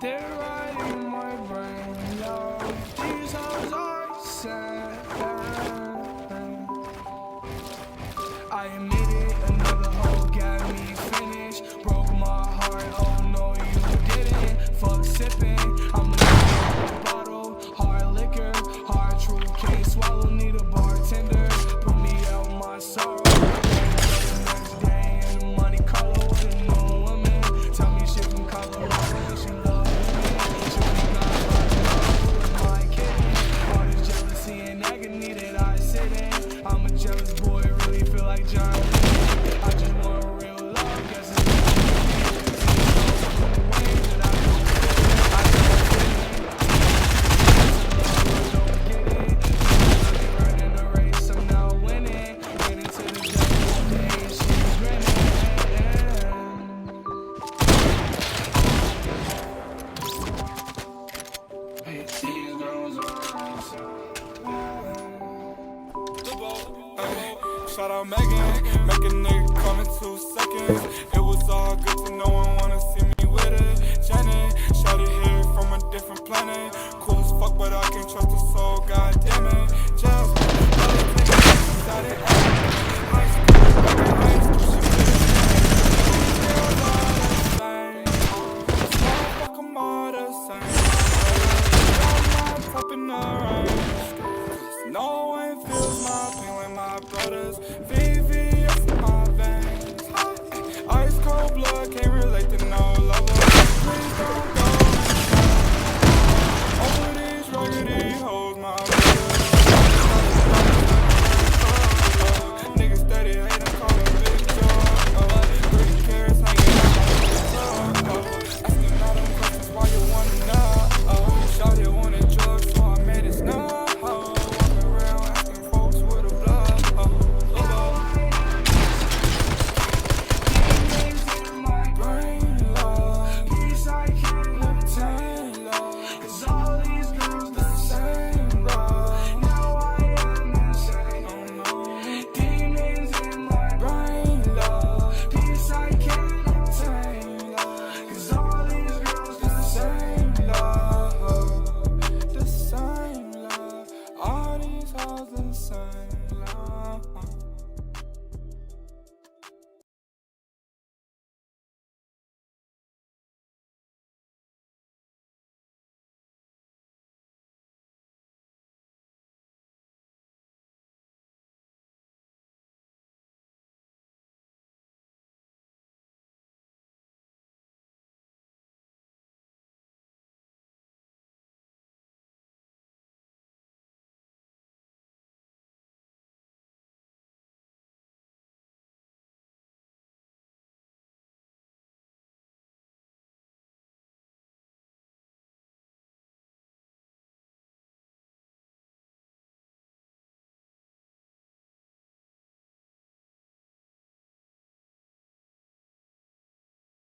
They're right in my brain, yo. These hoes are sad. I admit it, another hoe got me finished. Broke my heart, oh no you didn't. Fuck sipping, I'm a bottle. Hard liquor, hard truth, can't swallow, need a bartender. Put me out my sorrow. Next day in the money color with a new woman. Tell me shit from Colorado and she love me. She be not like no, am I kidding? All this jealousy and agony that I sit in. I'm a jealous boy, really feel like John Lee. I just want real love, guess it's shout out Megan, make a nigga come in 2 seconds. It was all good to no one wanna see me with it. Janet, shout it here from a different planet. Cool as fuck, but I can't trust the soul, god damn it. Just decided high school, high school shit. Girls all the same, fuck 'em all the same. I'm not popping around.